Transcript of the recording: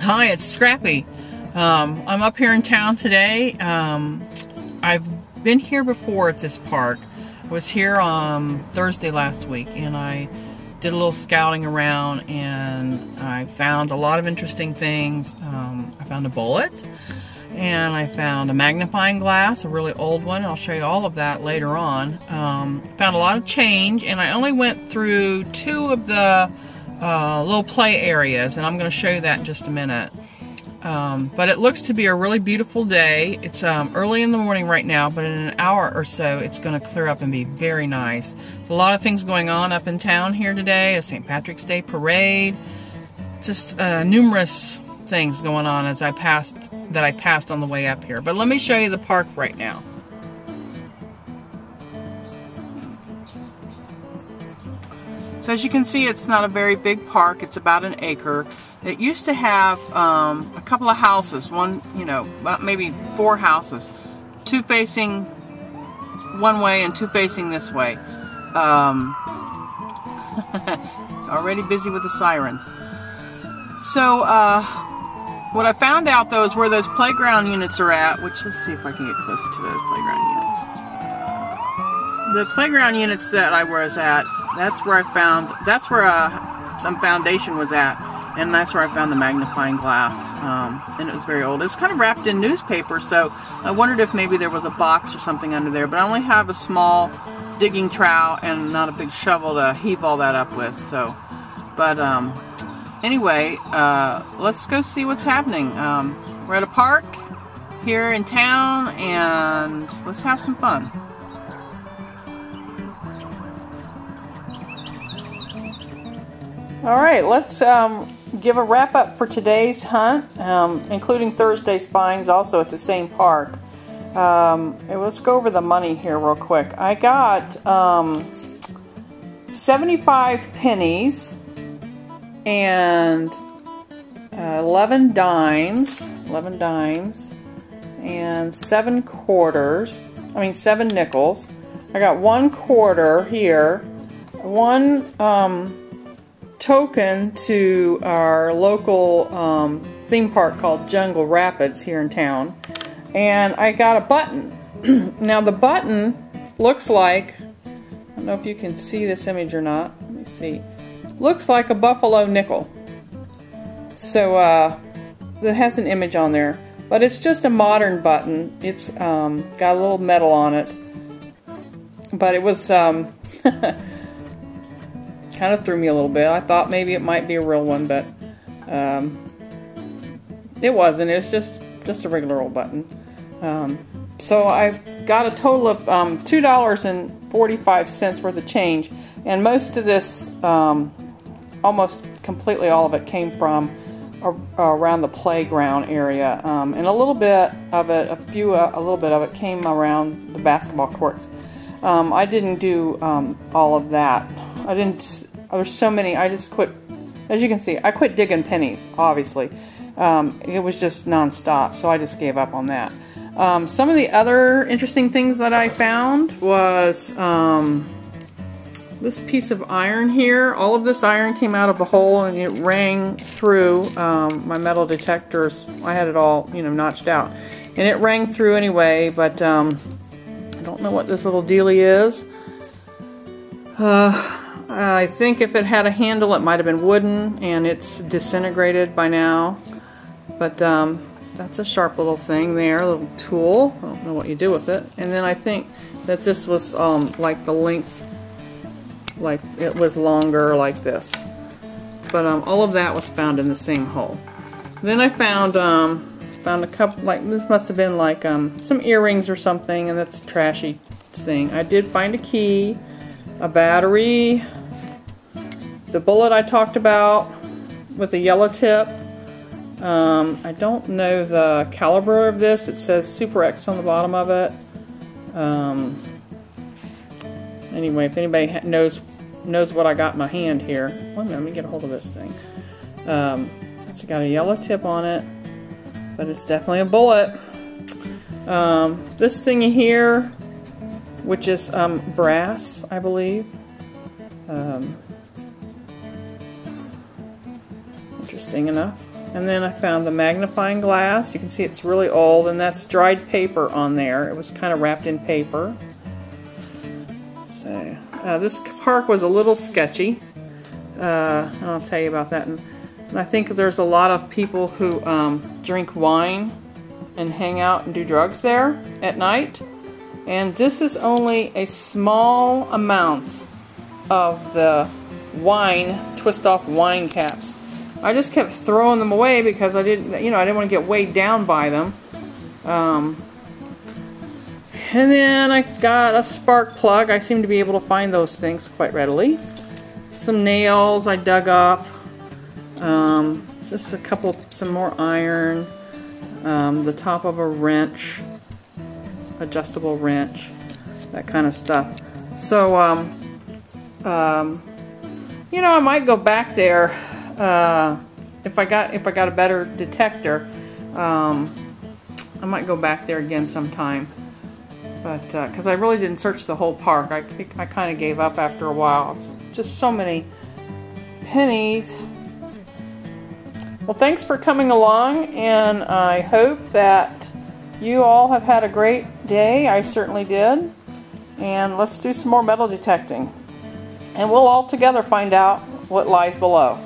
Hi, it's Scrappy. I'm up here in town today. I've been here before at this park. I was here on Thursday last week, and I did a little scouting around, and I found a lot of interesting things. I found a bullet, and I found a magnifying glass, a really old one. I'll show you all of that later on. Found a lot of change, and I only went through 2 of the little play areas, and I'm going to show you that in just a minute. But it looks to be a really beautiful day. It's early in the morning right now, but in an hour or so it's going to clear up and be very nice. There's a lot of things going on up in town here today. A St. Patrick's Day parade. Just numerous things going on as I passed on the way up here. But let me show you the park right now. So as you can see, it's not a very big park. It's about an acre. It used to have a couple of houses, one, about maybe 4 houses, 2 facing one way and 2 facing this way. Already busy with the sirens. So what I found out though is where those playground units are at, which let's see if I can get closer to those playground units. The playground units that I was at, that's where some foundation was at, and that's where I found the magnifying glass, and it was very old. It was kind of wrapped in newspaper, so I wondered if maybe there was a box or something under there, but I only have a small digging trowel and not a big shovel to heave all that up with, so, but anyway, let's go see what's happening. We're at a park here in town, and let's have some fun. Alright, let's give a wrap up for today's hunt, including Thursday's finds also at the same park. Let's go over the money here real quick. I got 75 pennies and 11 dimes, and 7 quarters, 7 nickels. I got 1 quarter here, 1 token to our local theme park called Jungle Rapids here in town, and I got a button. Now the button looks like, I don't know if you can see this image or not, let me see, looks like a buffalo nickel. So it has an image on there, but it's just a modern button. It's got a little metal on it, but it was kind of threw me a little bit. I thought maybe it might be a real one, but it wasn't. It's just a regular old button. So I got a total of $2.45 worth of change, and most of this, almost completely all of it, came from around the playground area, and a little bit of it, a little bit of it came around the basketball courts. I didn't do all of that. There's so many, I just quit, as you can see, I quit digging pennies, obviously. It was just non-stop, so I just gave up on that. Some of the other interesting things that I found was this piece of iron here. All of this iron came out of the hole, and it rang through my metal detectors. I had it all, notched out. And it rang through anyway, but I don't know what this little dealie is. I think if it had a handle, it might have been wooden, and it's disintegrated by now. But that's a sharp little thing there, a little tool. I don't know what you do with it. And then I think that this was like the length, like it was longer like this. But all of that was found in the same hole. Then I found a couple, like this must have been like some earrings or something, and that's a trashy thing. I did find a key, a battery, the bullet I talked about with the yellow tip. I don't know the caliber of this. It says Super X on the bottom of it. Anyway, if anybody knows what I got in my hand here. One minute, let me get a hold of this thing. It's got a yellow tip on it, but it's definitely a bullet. This thingy here, which is brass, I believe. Interesting enough. And then I found the magnifying glass. You can see it's really old, and that's dried paper on there. It was kind of wrapped in paper. So this park was a little sketchy. I'll tell you about that. And I think there's a lot of people who drink wine and hang out and do drugs there at night. And this is only a small amount of the wine, twist-off wine caps. I just kept throwing them away because I didn't want to get weighed down by them. And then I got a spark plug. I seem to be able to find those things quite readily. Some nails I dug up. Just some more iron. The top of a wrench, adjustable wrench, that kind of stuff. So, you know, I might go back there if I got a better detector. I might go back there again sometime, but because I really didn't search the whole park, I kind of gave up after a while. It's just so many pennies. Well, thanks for coming along, and I hope that you all have had a great day. I certainly did. And let's do some more metal detecting. And we'll all together find out what lies below.